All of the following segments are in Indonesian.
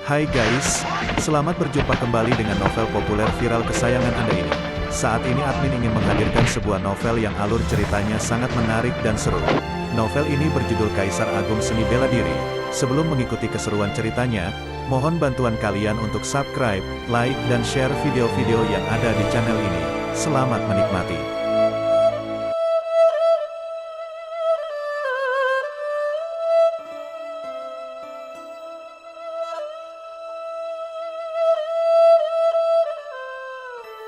Hai guys, selamat berjumpa kembali dengan novel populer viral kesayangan Anda ini. Saat ini admin ingin menghadirkan sebuah novel yang alur ceritanya sangat menarik dan seru. Novel ini berjudul Kaisar Agung Seni Bela Diri. Sebelum mengikuti keseruan ceritanya, mohon bantuan kalian untuk subscribe, like, dan share video-video yang ada di channel ini. Selamat menikmati.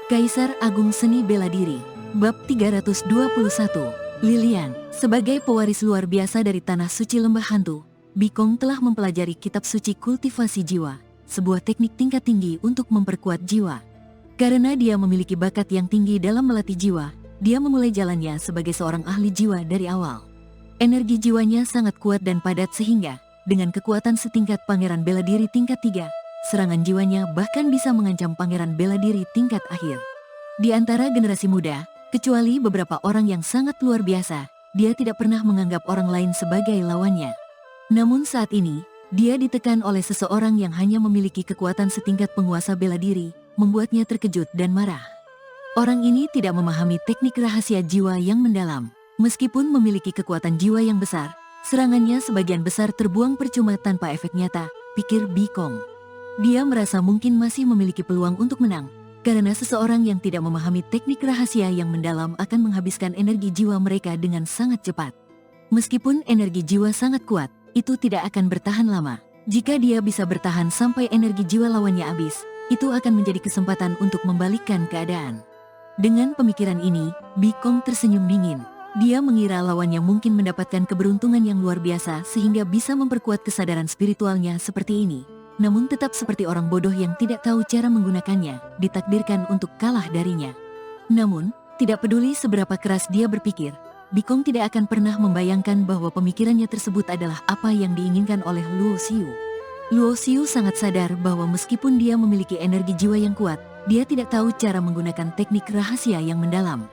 Kaisar Agung Seni Bela Diri, Bab 321, Lilian. Sebagai pewaris luar biasa dari Tanah Suci Lembah Hantu, Bikong telah mempelajari Kitab Suci Kultivasi Jiwa, sebuah teknik tingkat tinggi untuk memperkuat jiwa. Karena dia memiliki bakat yang tinggi dalam melatih jiwa, dia memulai jalannya sebagai seorang ahli jiwa dari awal. Energi jiwanya sangat kuat dan padat sehingga, dengan kekuatan setingkat Pangeran Bela Diri tingkat 3, serangan jiwanya bahkan bisa mengancam Pangeran Bela Diri tingkat akhir. Di antara generasi muda, kecuali beberapa orang yang sangat luar biasa, dia tidak pernah menganggap orang lain sebagai lawannya. Namun saat ini, dia ditekan oleh seseorang yang hanya memiliki kekuatan setingkat penguasa bela diri, membuatnya terkejut dan marah. Orang ini tidak memahami teknik rahasia jiwa yang mendalam. Meskipun memiliki kekuatan jiwa yang besar, serangannya sebagian besar terbuang percuma tanpa efek nyata, pikir Bikong. Dia merasa mungkin masih memiliki peluang untuk menang, karena seseorang yang tidak memahami teknik rahasia yang mendalam akan menghabiskan energi jiwa mereka dengan sangat cepat. Meskipun energi jiwa sangat kuat, itu tidak akan bertahan lama. Jika dia bisa bertahan sampai energi jiwa lawannya habis, itu akan menjadi kesempatan untuk membalikkan keadaan. Dengan pemikiran ini, Bikong tersenyum dingin. Dia mengira lawannya mungkin mendapatkan keberuntungan yang luar biasa sehingga bisa memperkuat kesadaran spiritualnya seperti ini. Namun tetap seperti orang bodoh yang tidak tahu cara menggunakannya, ditakdirkan untuk kalah darinya. Namun, tidak peduli seberapa keras dia berpikir, Bikong tidak akan pernah membayangkan bahwa pemikirannya tersebut adalah apa yang diinginkan oleh Luo Xiu. Luo Xiu sangat sadar bahwa meskipun dia memiliki energi jiwa yang kuat, dia tidak tahu cara menggunakan teknik rahasia yang mendalam.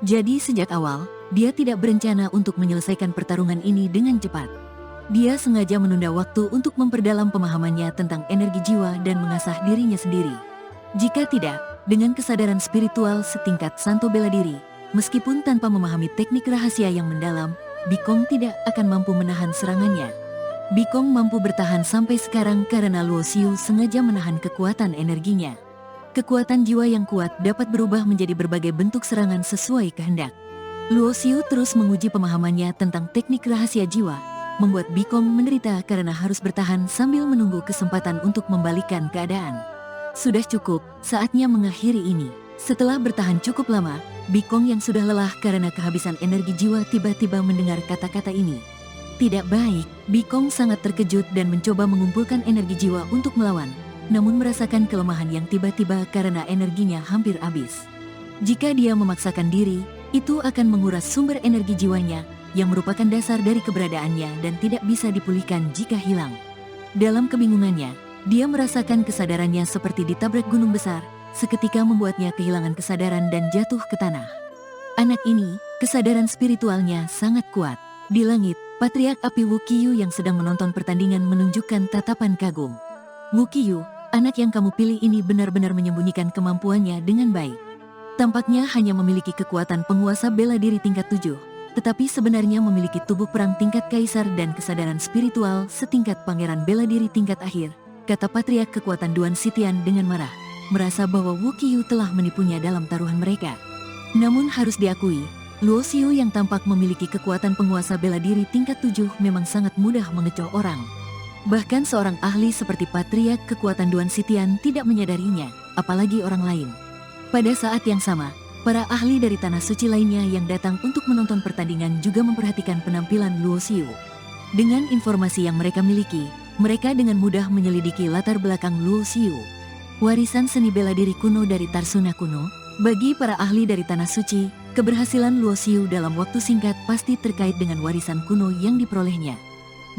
Jadi sejak awal, dia tidak berencana untuk menyelesaikan pertarungan ini dengan cepat. Dia sengaja menunda waktu untuk memperdalam pemahamannya tentang energi jiwa dan mengasah dirinya sendiri. Jika tidak, dengan kesadaran spiritual setingkat Santo Bela Diri, meskipun tanpa memahami teknik rahasia yang mendalam, Bikong tidak akan mampu menahan serangannya. Bikong mampu bertahan sampai sekarang karena Luo Xiu sengaja menahan kekuatan energinya. Kekuatan jiwa yang kuat dapat berubah menjadi berbagai bentuk serangan sesuai kehendak. Luo Xiu terus menguji pemahamannya tentang teknik rahasia jiwa, membuat Bikong menderita karena harus bertahan sambil menunggu kesempatan untuk membalikkan keadaan. Sudah cukup, saatnya mengakhiri ini. Setelah bertahan cukup lama, Bikong yang sudah lelah karena kehabisan energi jiwa tiba-tiba mendengar kata-kata ini. Tidak baik, Bikong sangat terkejut dan mencoba mengumpulkan energi jiwa untuk melawan, namun merasakan kelemahan yang tiba-tiba karena energinya hampir habis. Jika dia memaksakan diri, itu akan menguras sumber energi jiwanya, yang merupakan dasar dari keberadaannya dan tidak bisa dipulihkan jika hilang. Dalam kebingungannya, dia merasakan kesadarannya seperti ditabrak gunung besar, seketika membuatnya kehilangan kesadaran dan jatuh ke tanah. Anak ini, kesadaran spiritualnya sangat kuat. Di langit, Patriark Api Wu Qiyu yang sedang menonton pertandingan menunjukkan tatapan kagum. Wu Qiyu, anak yang kamu pilih ini benar-benar menyembunyikan kemampuannya dengan baik. Tampaknya hanya memiliki kekuatan penguasa bela diri tingkat 7. Tetapi sebenarnya memiliki tubuh perang tingkat kaisar dan kesadaran spiritual setingkat Pangeran Bela Diri tingkat akhir, kata Patriark Kekuatan Duan Sitian dengan marah, merasa bahwa Wu Qiyu telah menipunya dalam taruhan mereka. Namun harus diakui, Luo Xiu yang tampak memiliki kekuatan penguasa bela diri tingkat 7 memang sangat mudah mengecoh orang. Bahkan seorang ahli seperti Patriark Kekuatan Duan Sitian tidak menyadarinya, apalagi orang lain. Pada saat yang sama, para ahli dari Tanah Suci lainnya yang datang untuk menonton pertandingan juga memperhatikan penampilan Luo Xiu. Dengan informasi yang mereka miliki, mereka dengan mudah menyelidiki latar belakang Luo Xiu. Warisan seni bela diri kuno dari Tarsuna kuno, bagi para ahli dari Tanah Suci, keberhasilan Luo Xiu dalam waktu singkat pasti terkait dengan warisan kuno yang diperolehnya.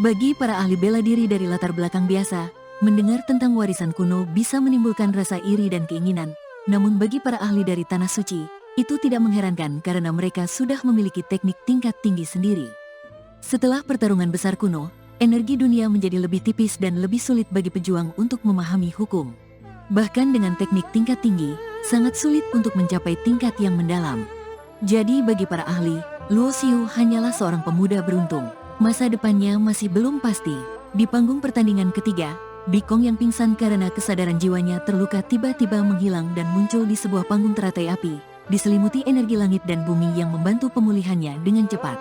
Bagi para ahli bela diri dari latar belakang biasa, mendengar tentang warisan kuno bisa menimbulkan rasa iri dan keinginan. Namun bagi para ahli dari Tanah Suci, itu tidak mengherankan karena mereka sudah memiliki teknik tingkat tinggi sendiri. Setelah pertarungan besar kuno, energi dunia menjadi lebih tipis dan lebih sulit bagi pejuang untuk memahami hukum. Bahkan dengan teknik tingkat tinggi, sangat sulit untuk mencapai tingkat yang mendalam. Jadi bagi para ahli, Luo Xiu hanyalah seorang pemuda beruntung. Masa depannya masih belum pasti. Di panggung pertandingan ketiga, Bikong yang pingsan karena kesadaran jiwanya terluka tiba-tiba menghilang dan muncul di sebuah panggung teratai api, diselimuti energi langit dan bumi yang membantu pemulihannya dengan cepat.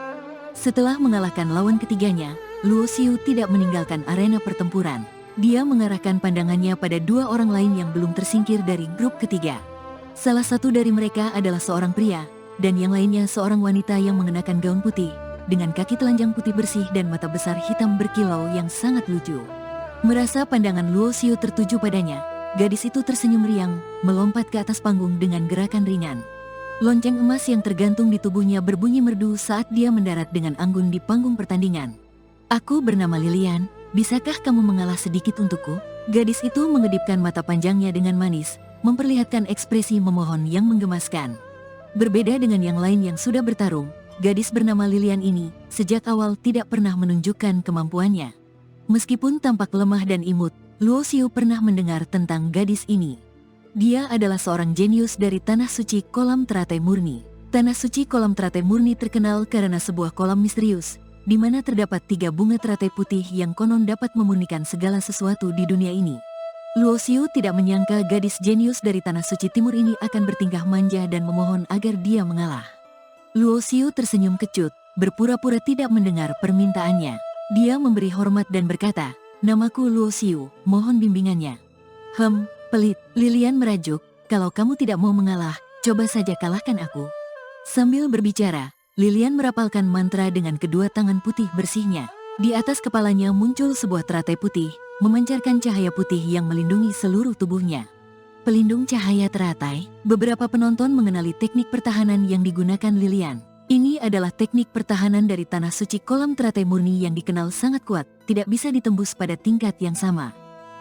Setelah mengalahkan lawan ketiganya, Luo Xiu tidak meninggalkan arena pertempuran. Dia mengarahkan pandangannya pada dua orang lain yang belum tersingkir dari grup ketiga. Salah satu dari mereka adalah seorang pria, dan yang lainnya seorang wanita yang mengenakan gaun putih, dengan kaki telanjang putih bersih dan mata besar hitam berkilau yang sangat lucu. Merasa pandangan Luo Xiu tertuju padanya, gadis itu tersenyum riang, melompat ke atas panggung dengan gerakan ringan. Lonceng emas yang tergantung di tubuhnya berbunyi merdu saat dia mendarat dengan anggun di panggung pertandingan. "Aku bernama Lilian, bisakah kamu mengalah sedikit untukku?" Gadis itu mengedipkan mata panjangnya dengan manis, memperlihatkan ekspresi memohon yang menggemaskan. Berbeda dengan yang lain yang sudah bertarung, gadis bernama Lilian ini sejak awal tidak pernah menunjukkan kemampuannya. Meskipun tampak lemah dan imut, Luo Xiu pernah mendengar tentang gadis ini. Dia adalah seorang jenius dari Tanah Suci Kolam Teratai Murni. Tanah Suci Kolam Teratai Murni terkenal karena sebuah kolam misterius, di mana terdapat 3 bunga teratai putih yang konon dapat memurnikan segala sesuatu di dunia ini. Luo Xiu tidak menyangka gadis jenius dari Tanah Suci Timur ini akan bertingkah manja dan memohon agar dia mengalah. Luo Xiu tersenyum kecut, berpura-pura tidak mendengar permintaannya. Dia memberi hormat dan berkata, "Namaku Luo Xiu, mohon bimbingannya." Pelit, Lilian merajuk, "Kalau kamu tidak mau mengalah, coba saja kalahkan aku." Sambil berbicara, Lilian merapalkan mantra dengan kedua tangan putih bersihnya. Di atas kepalanya muncul sebuah teratai putih, memancarkan cahaya putih yang melindungi seluruh tubuhnya. Pelindung cahaya teratai, beberapa penonton mengenali teknik pertahanan yang digunakan Lilian. Ini adalah teknik pertahanan dari Tanah Suci Kolam Teratai Murni yang dikenal sangat kuat, tidak bisa ditembus pada tingkat yang sama.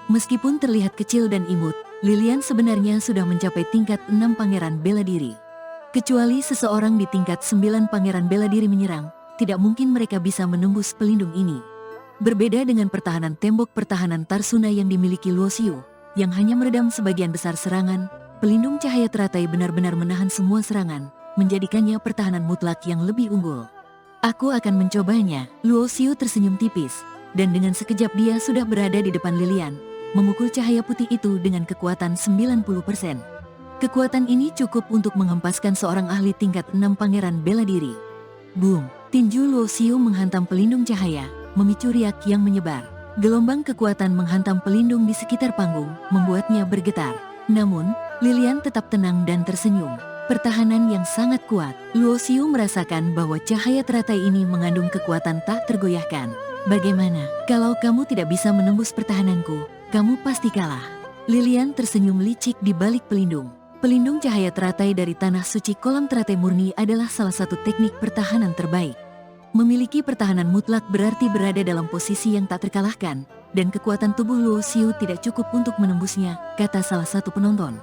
Meskipun terlihat kecil dan imut, Lilian sebenarnya sudah mencapai tingkat 6 pangeran bela diri. Kecuali seseorang di tingkat 9 pangeran bela diri menyerang, tidak mungkin mereka bisa menembus pelindung ini. Berbeda dengan pertahanan tembok pertahanan Tarsuna yang dimiliki Luo Xiu, yang hanya meredam sebagian besar serangan, pelindung cahaya teratai benar-benar menahan semua serangan, menjadikannya pertahanan mutlak yang lebih unggul. "Aku akan mencobanya." Luo Xiu tersenyum tipis, dan dengan sekejap dia sudah berada di depan Lilian, memukul cahaya putih itu dengan kekuatan 90%. Kekuatan ini cukup untuk menghempaskan seorang ahli tingkat 6 pangeran bela diri. Boom! Tinju Luo Xiu menghantam pelindung cahaya, memicu riak yang menyebar. Gelombang kekuatan menghantam pelindung di sekitar panggung, membuatnya bergetar. Namun, Lilian tetap tenang dan tersenyum. Pertahanan yang sangat kuat. Luo Xiu merasakan bahwa cahaya teratai ini mengandung kekuatan tak tergoyahkan. "Bagaimana? Kalau kamu tidak bisa menembus pertahananku, kamu pasti kalah." Lilian tersenyum licik di balik pelindung. Pelindung cahaya teratai dari Tanah Suci Kolam Teratai Murni adalah salah satu teknik pertahanan terbaik. Memiliki pertahanan mutlak berarti berada dalam posisi yang tak terkalahkan, dan kekuatan tubuh Luo Xiu tidak cukup untuk menembusnya, kata salah satu penonton.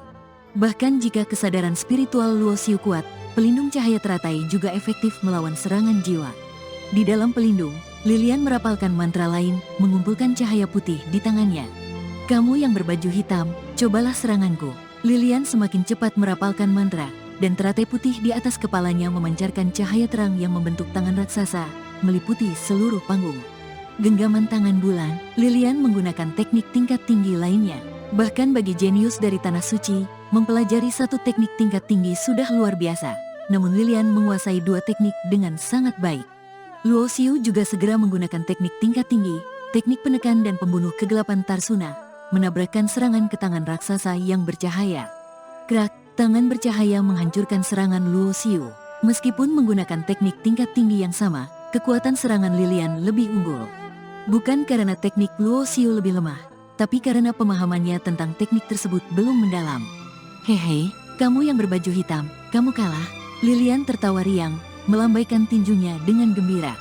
Bahkan jika kesadaran spiritual Luo Xiu kuat, pelindung cahaya teratai juga efektif melawan serangan jiwa. Di dalam pelindung, Lilian merapalkan mantra lain, mengumpulkan cahaya putih di tangannya. "Kamu yang berbaju hitam, cobalah seranganku." Lilian semakin cepat merapalkan mantra, dan teratai putih di atas kepalanya memancarkan cahaya terang yang membentuk tangan raksasa, meliputi seluruh panggung. Genggaman tangan bulan, Lilian menggunakan teknik tingkat tinggi lainnya. Bahkan bagi jenius dari Tanah Suci, mempelajari satu teknik tingkat tinggi sudah luar biasa. Namun Lilian menguasai 2 teknik dengan sangat baik. Luo Xiu juga segera menggunakan teknik tingkat tinggi, teknik penekan dan pembunuh kegelapan Tarsuna, menabrakkan serangan ke tangan raksasa yang bercahaya. Krak, tangan bercahaya menghancurkan serangan Luo Xiu. Meskipun menggunakan teknik tingkat tinggi yang sama, kekuatan serangan Lilian lebih unggul. Bukan karena teknik Luo Xiu lebih lemah, tapi karena pemahamannya tentang teknik tersebut belum mendalam. "Hehe, kamu yang berbaju hitam, kamu kalah." Lilian tertawa riang, melambaikan tinjunya dengan gembira.